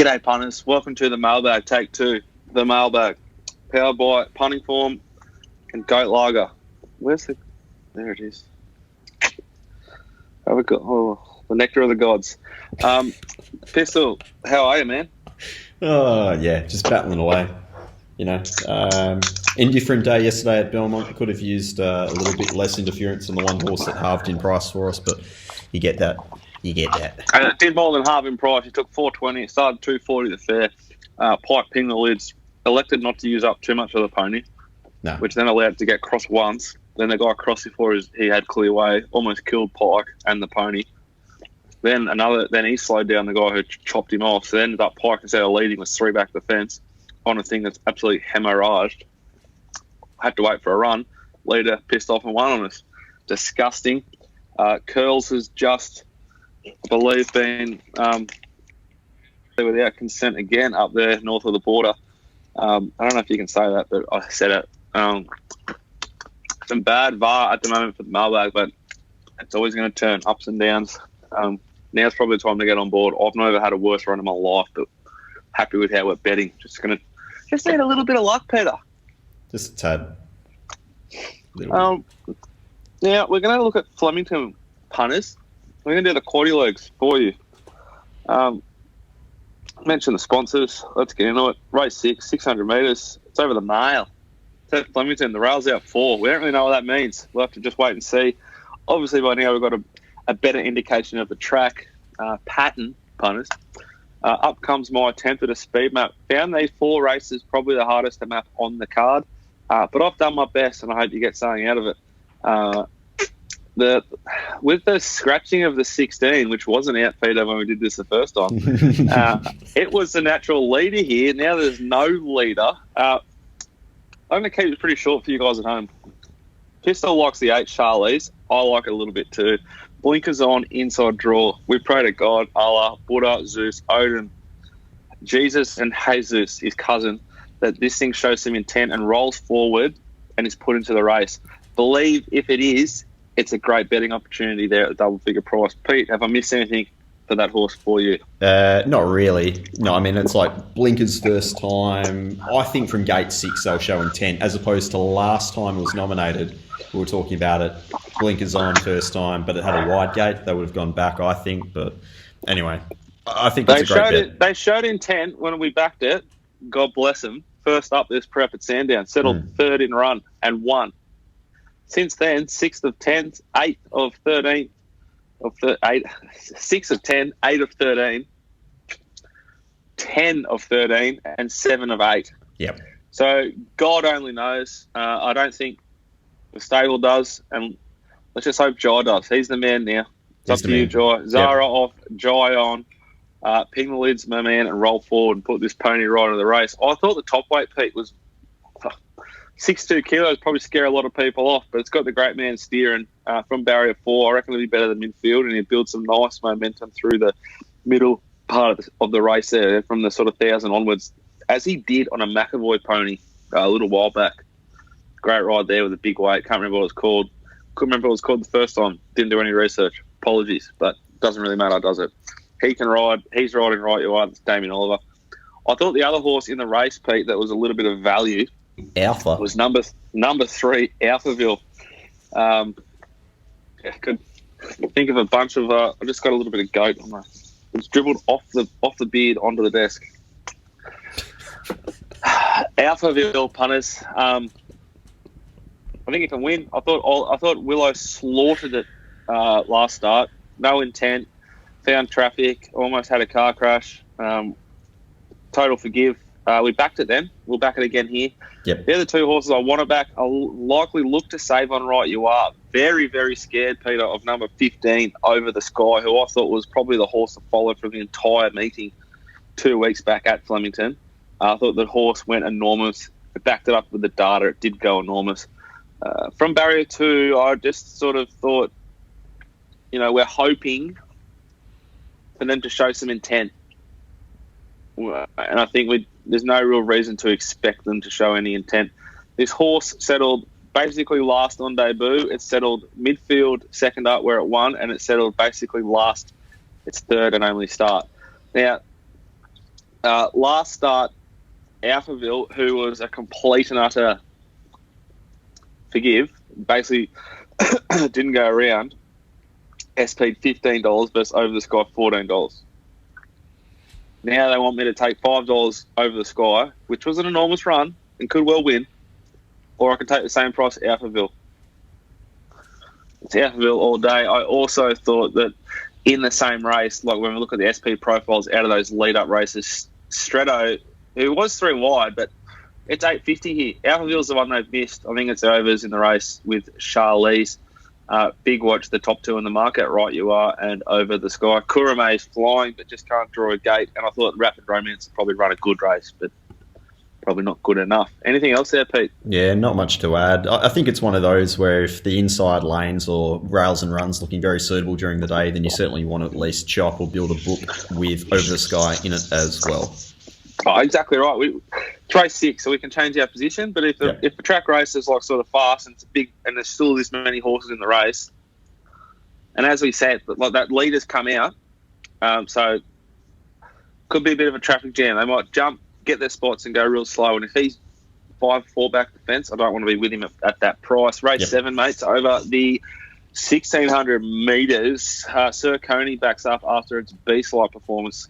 G'day punters, welcome to the mailbag, take two. The mailbag, powered by Punting Form and Goat Lager. There it is. Have we got the nectar of the gods. Pistol, how are you, man? Oh yeah, just battling away. You know, indifferent day yesterday at Belmont. Could have used a little bit less interference on the one horse that halved in price for us, but you get that. And it did more than half in price. He took 420. It started 240 the fair. Pike pinged the lids. Elected not to use up too much of the pony, which then allowed it to get crossed once. Then the guy crossed before he had clear way, almost killed Pike and the pony. Then he slowed down the guy who chopped him off. So then that Pike, instead of leading, was three back the fence on a thing that's absolutely hemorrhaged. Had to wait for a run. Leader pissed off and won on us. Disgusting. Curls has just, I believe, been without consent again up there north of the border. I don't know if you can say that, but I said it. Some bad VAR at the moment for the mailbag, but it's always going to turn ups and downs. Now's probably the time to get on board. I've never had a worse run in my life, but happy with how we're betting. Just need a little bit of luck, Peter. Just a tad. Now we're going to look at Flemington punters. We're going to do the Quaddie legs for you. Mention the sponsors. Let's get into it. Race 6, 600 metres. It's over the mail. It's at Flemington. The rail's out 4. We don't really know what that means. We'll have to just wait and see. Obviously, by now we've got a better indication of the track pattern, punters. Up comes my attempt at a speed map. Found these 4 races probably the hardest to map on the card. But I've done my best, and I hope you get something out of it. With the scratching of the 16, which wasn't out, Peter, when we did this the first time, it was the natural leader here. Now there's no leader. I'm going to keep it pretty short for you guys at home. Pistol likes the 8 Charlies. I like it a little bit too. Blinkers on, inside draw. We pray to God, Allah, Buddha, Zeus, Odin, Jesus, and Jesus, his cousin, that this thing shows some intent and rolls forward and is put into the race. Believe if it is, it's a great betting opportunity there at a double-figure price. Pete, have I missed anything for that horse for you? Not really. No, I mean, it's like Blinkers first time. I think from gate 6 they'll show intent, as opposed to last time it was nominated. We were talking about it. Blinkers on first time, but it had a wide gate. They would have gone back, I think. But anyway, I think it's a great bet. They showed intent when we backed it. God bless them. First up this prep at Sandown. Settled third in run and won. Since then, 6th of 10, 8th of 13, 6 of 10, 8 of 13, 10 of 13, and 7 of 8. Yep. So God only knows. I don't think the stable does, and let's just hope Jai does. He's the man now. It's up to you, Jai. Zara off, Jai on. Ping the lids, my man, and roll forward and put this pony right into the race. I thought the top weight, Pete, was 62 kilos, probably scare a lot of people off, but it's got the great man steering from barrier 4. I reckon it'll be better than midfield, and he'll build some nice momentum through the middle part of the race there, from the sort of 1,000 onwards, as he did on a McAvoy pony a little while back. Great ride there with a big weight. Can't remember what it was called. Couldn't remember what it was called the first time. Didn't do any research. Apologies, but doesn't really matter, does it? He can ride. He's riding right. You are. It's Damien Oliver. I thought the other horse in the race, Pete, that was a little bit of value, Alpha, was number 3, Alphaville. Could think of a bunch of. I just got a little bit of goat on my. It's dribbled off the beard onto the desk. Alphaville punters. I think it can win. I thought Willow slaughtered it last start. No intent. Found traffic. Almost had a car crash. Total forgive. We backed it then. We'll back it again here. Yep. They're the 2 horses I want to back. I'll likely look to save on Right You Are. Very, very scared, Peter, of number 15, Over the Sky, who I thought was probably the horse to follow from the entire meeting 2 weeks back at Flemington. I thought the horse went enormous. I backed it up with the data. It did go enormous. From barrier 2, I just sort of thought, we're hoping for them to show some intent. And I think there's no real reason to expect them to show any intent. This horse settled basically last on debut. It settled midfield, second up where it won, and it settled basically last, its third and only start. Now, Last start, Alphaville, who was a complete and utter basically didn't go around, SP'd $15 versus Over the Sky $14. Now they want me to take $5 Over the Sky, which was an enormous run and could well win, or I can take the same price Alphaville. It's Alphaville all day. I also thought that in the same race, like when we look at the SP profiles out of those lead-up races, Stretto, who was 3 wide, but it's 850 here. Alphaville's the one they've missed. I think it's overs in the race with Charlize. Big watch, the top 2 in the market, Right You Are, and Over the Sky. Kurume's flying, but just can't draw a gate. And I thought Rapid Romance would probably run a good race, but probably not good enough. Anything else there, Pete? Yeah, not much to add. I think it's one of those where if the inside lanes or rails and runs looking very suitable during the day, then you certainly want to at least chop or build a book with Over the Sky in it as well. Oh, exactly right. It's race 6, so we can change our position. But if the track race is like sort of fast and it's big, and there's still this many horses in the race, and as we said, like that leader's come out, so could be a bit of a traffic jam. They might jump, get their spots, and go real slow. And if he's 5-4 back the fence, I don't want to be with him at that price. Race 7, mates, over the 1,600 metres. Sir Coney backs up after its beast-like performance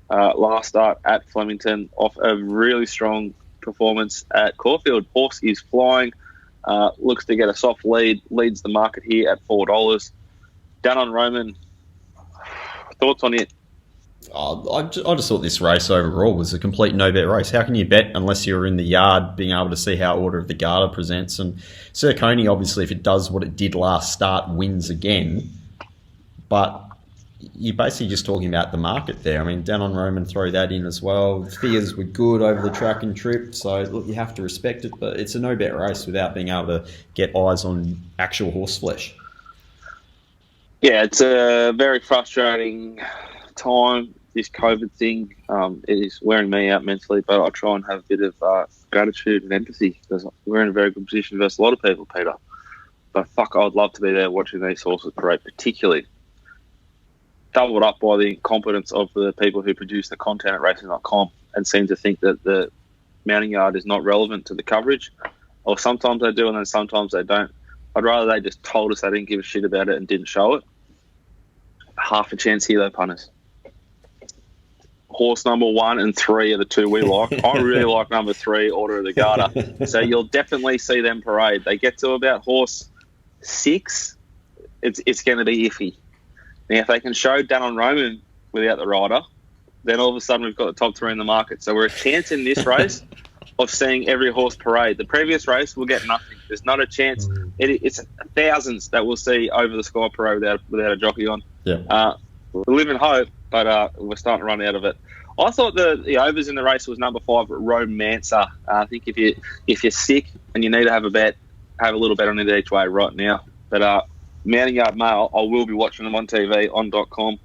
last start at Flemington off a really strong performance at Caulfield. Horse is flying, looks to get a soft lead, leads the market here at $4. Down on Roman, thoughts on it? I just thought this race overall was a complete no-bet race. How can you bet unless you're in the yard being able to see how Order of the Garter presents? And Sir Coney, obviously, if it does what it did last start, wins again. But you're basically just talking about the market there. I mean, Down on Roman, throw that in as well. Figures were good over the track and trip, so look, you have to respect it. But it's a no-bet race without being able to get eyes on actual horse flesh. Yeah, it's a very frustrating time, this COVID thing. It is wearing me out mentally, but I try and have a bit of gratitude and empathy because we're in a very good position versus a lot of people, Peter. But fuck, I'd love to be there watching these horses parade, particularly doubled up by the incompetence of the people who produce the content at racing.com and seem to think that the mounting yard is not relevant to the coverage. Or sometimes they do and then sometimes they don't. I'd rather they just told us they didn't give a shit about it and didn't show it. Half a chance here, though, punters. Horse number 1 and 3 are the 2 we like. I really like number 3, Order of the Garter. So you'll definitely see them parade. They get to about horse 6, it's going to be iffy. Now, if they can show Down on Roman without the rider, then all of a sudden we've got the top 3 in the market. So we're a chance in this race of seeing every horse parade. The previous race, we'll get nothing. There's not a chance. It's thousands that we'll see Over the Sky parade without a jockey on. Yeah. We live in hope, but we're starting to run out of it. I thought the overs in the race was number 5, Romancer. I think if you're sick and you need to have a bet, have a little bet on it each way right now. But Mounting Yard Mail, I will be watching them on TV, on .com.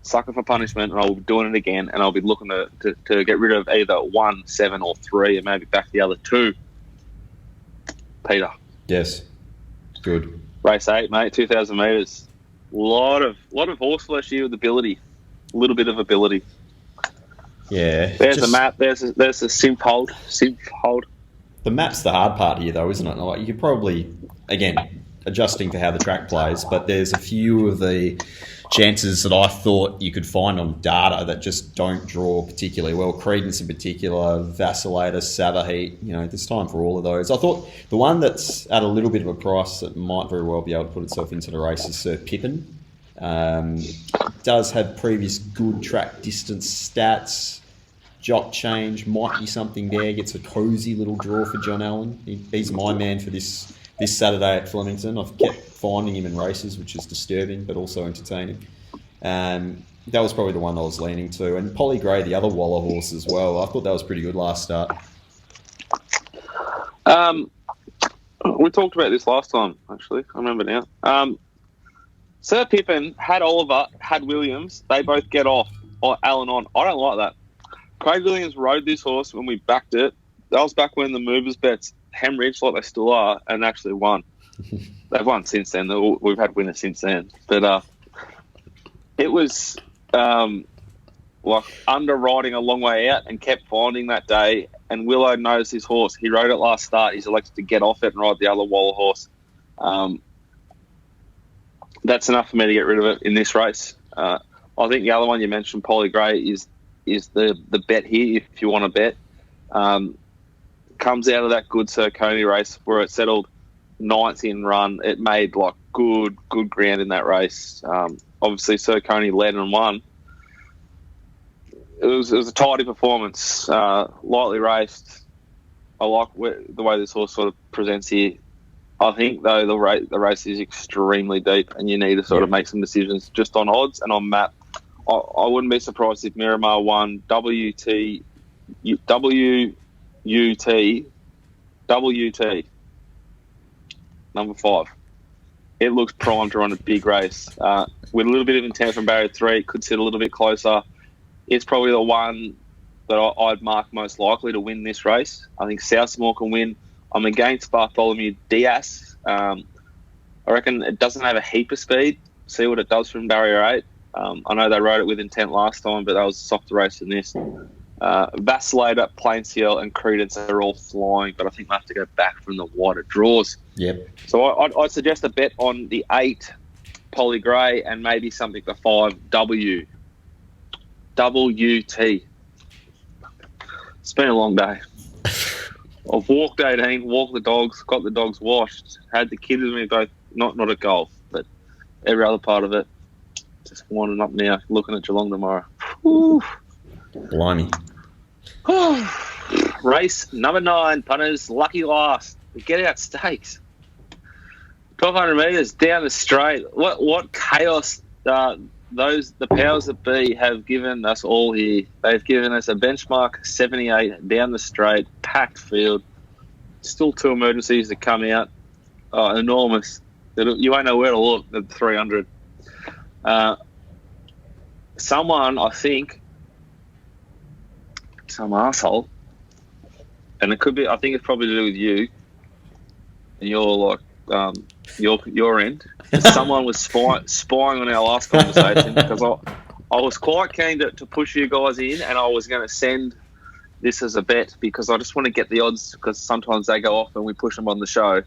Sucker for punishment, and I'll be doing it again, and I'll be looking to get rid of either 1, 7 or 3 and maybe back the other 2. Peter. Yes. Good. Race 8, mate, 2,000 metres. Lot of horse flesh here with ability. A little bit of ability. Yeah. There's the map. There's a simp hold. The map's the hard part here, though, isn't it? Like, you could probably, again, adjusting to how the track plays, but there's a few of the chances that I thought you could find on data that just don't draw particularly well. Credence in particular, Vacillator, Savaheat, there's time for all of those. I thought the one that's at a little bit of a price that might very well be able to put itself into the race is Sir Pippin. Does have previous good track distance stats. Jock change might be something there. Gets a cosy little draw for John Allen. He's my man for this Saturday at Flemington. I've kept finding him in races, which is disturbing but also entertaining. That was probably the one I was leaning to. And Polly Gray, the other Waller horse as well. I thought that was pretty good last start. We talked about this last time, actually. I remember now. Sir Pippin had Oliver, had Williams. They both get off, or Allen on. I don't like that. Craig Williams rode this horse when we backed it. That was back when the movers bets hemorrhaged like they still are and actually won. They've won since then. We've had winners since then. But it was like underriding a long way out and kept finding that day. And Willow knows his horse. He rode it last start. He's elected to get off it and ride the other Waller horse. That's enough for me to get rid of it in this race. I think the other one you mentioned, Polly Gray, is the bet here if you want to bet. Comes out of that good Sir Coney race where it settled ninth in run. It made like good ground in that race. Obviously, Sir Coney led and won. It was a tidy performance, lightly raced. I like the way this horse sort of presents here. I think, though, the race is extremely deep and you need to sort of make some decisions just on odds and on map. I wouldn't be surprised if Miramar won WT, number 5. It looks primed to run a big race. With a little bit of intent from barrier 3, it could sit a little bit closer. It's probably the one that I'd mark most likely to win this race. I think Southmore can win. I'm against Bartholomew Diaz. I reckon it doesn't have a heap of speed. See what it does from barrier 8. I know they rode it with intent last time, but that was a softer race than this. Vacillator, Plainseal, and Credence are all flying, but I think we'll have to go back from the wider draws. Yep. So I'd suggest a bet on the 8, Polly Gray, and maybe something for 5, WT. It's been a long day. I've walked 18, walked the dogs, got the dogs washed, had the kids with me both, not at golf, but every other part of it. Just winding up now, looking at Geelong tomorrow. Whew. Blimey. Race number 9, punters, lucky last. Get out stakes. 1,200 metres down the straight. What chaos the powers that be have given us all here. They've given us a benchmark 78 down the straight, packed field. Still 2 emergencies to come out. Enormous. You won't know where to look at 300. Someone, I think, some arsehole, and it could be, I think it's probably to do with you and your your end. Someone was spying on our last conversation because I was quite keen to push you guys in, and I was going to send this as a bet because I just want to get the odds because sometimes they go off and we push them on the show.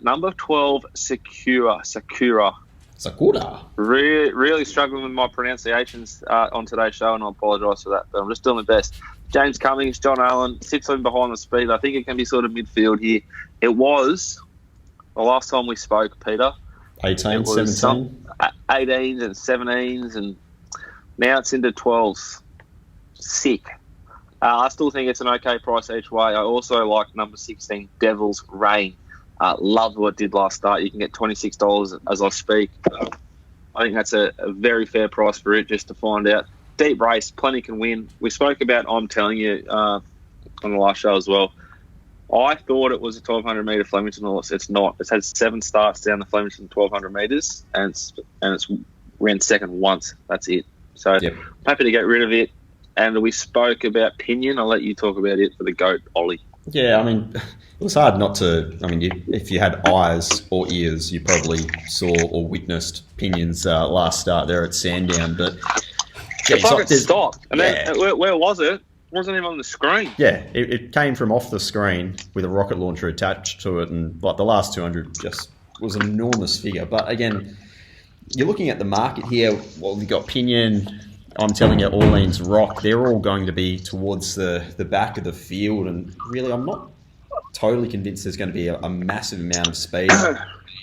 Number 12, Sakura. Really struggling with my pronunciations on today's show, and I apologise for that, but I'm just doing my best. James Cummings, John Allen, sits in behind the speed. I think it can be sort of midfield here. It was the last time we spoke, Peter. 18, 17? 18s and 17s, and now it's into 12s. Sick. I still think it's an okay price each way. I also like number 16, Devil's Reign. Loved what it did last start. You can get $26 as I speak. I think that's a very fair price for it just to find out. Deep race, plenty can win. We spoke about I'm Telling You on the last show as well. I thought it was a 1,200 metre Flemington horse. It's not. It's had 7 starts down the Flemington 1,200 metres, and it's ran second once. That's it. So I'm happy to get rid of it. And we spoke about Pinion. I'll let you talk about it for the GOAT, Ollie. Yeah, I mean, it was hard not to. I mean, if you had eyes or ears, you probably saw or witnessed Pinion's last start there at Sandown. But the bucket stopped. And then, where was it? It wasn't even on the screen. Yeah, it came from off the screen with a rocket launcher attached to it, and like the last 200 just was an enormous figure. But again, you're looking at the market here. Well, you've got Pinion. I'm Telling You, Orleans Rock. They're all going to be towards the back of the field, and really, I'm not totally convinced there's going to be a massive amount of speed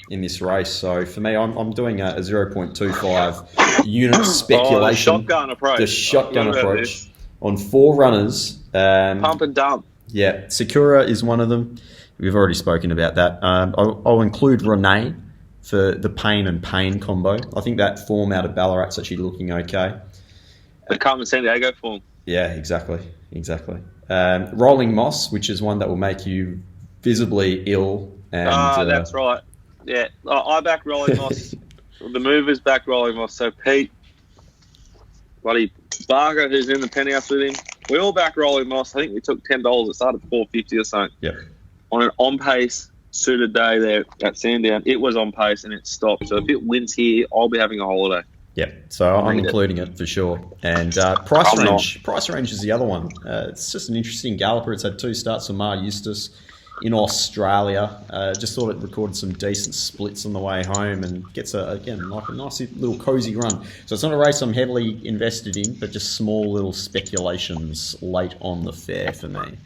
in this race. So for me, I'm doing a 0.25 unit speculation. The shotgun approach. The shotgun approach on 4 runners. Pump and dump. Yeah, Sakura is one of them. We've already spoken about that. I'll include Renee for the pain and pain combo. I think that form out of Ballarat's actually looking okay. The Carmen San Diego form. Yeah, exactly. Rolling Moss, which is one that will make you visibly ill. And, that's right. Yeah, I back Rolling Moss. The movers back Rolling Moss. So Pete, bloody Barker, who's in the penthouse with him, we all back Rolling Moss. I think we took $10. It started at $4.50 or something. Yeah. On an on-pace suited day there at Sandown, it was on pace and it stopped. So if it wins here, I'll be having a holiday. Yep. So I'm including it for sure. And price range is the other one. It's just an interesting galloper. It's had 2 starts for Mar Eustace in Australia. Just thought it recorded some decent splits on the way home and gets a nice little cozy run. So it's not a race I'm heavily invested in, but just small little speculations late on the fair for me.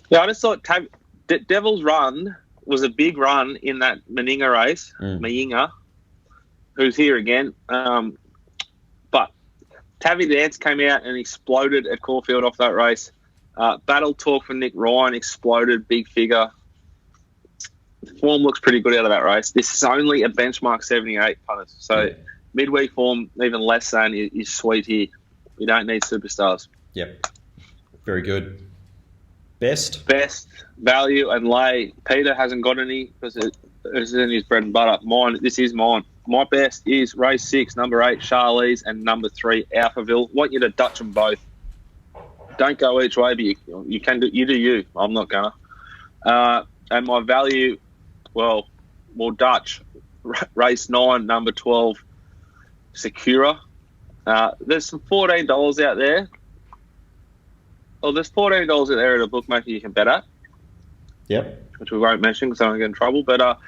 Yeah, I just thought Devil's Run was a big run in that Meninga race. Meninga, who's here again. But Tavi Dance came out and exploded at Caulfield off that race. Battle Talk for Nick Ryan exploded, big figure. The form looks pretty good out of that race. This is only a benchmark 78 punters. So midweek form, even less than, is sweet here. We don't need superstars. Yep. Very good. Best, value, and lay. Peter hasn't got any because it isn't his bread and butter. This is mine. My best is race 6, number 8, Charlize, and number 3, Alphaville. Want you to Dutch them both. Don't go each way, but you can do you. I'm not gonna. And my value, well, Dutch. Race 9, number 12, Secura. There's some $14 out there. Well, there's $14 out there at a bookmaker you can bet at. Yep. Which we won't mention because I don't get in trouble. But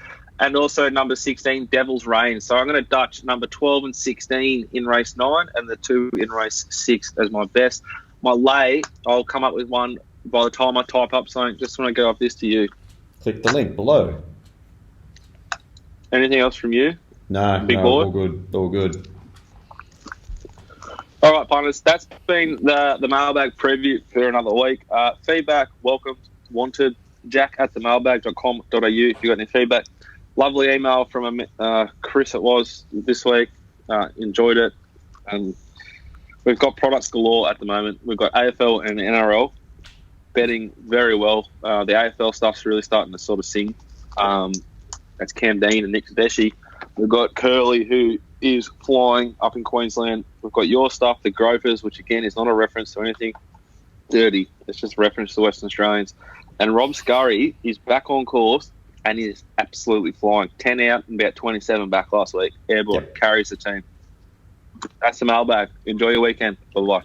and also number 16, Devil's Reign. So I'm going to Dutch number 12 and 16 in race 9 and the 2 in race 6 as my best. My lay, I'll come up with one by the time I type up something. Just want to go off this to you. Click the link below. Anything else from you? No, Big boy? All good. All right, punters, that's been the mailbag preview for another week. Feedback, welcome, wanted, jack@themailbag.com.au if you've got any feedback. Lovely email from Chris it was this week. Enjoyed it. We've got products galore at the moment. We've got AFL and NRL betting very well. The AFL stuff's really starting to sort of sing. That's Cam Dean and Nick Tedeschi. We've got Curly, who is flying up in Queensland. We've got your stuff, the Gropers, which again is not a reference to anything dirty. It's just a reference to Western Australians. And Rob Scurry is back on course and is absolutely flying. 10 out and about 27 back last week. Airborne carries the team. That's the mailbag. Enjoy your weekend. Bye-bye.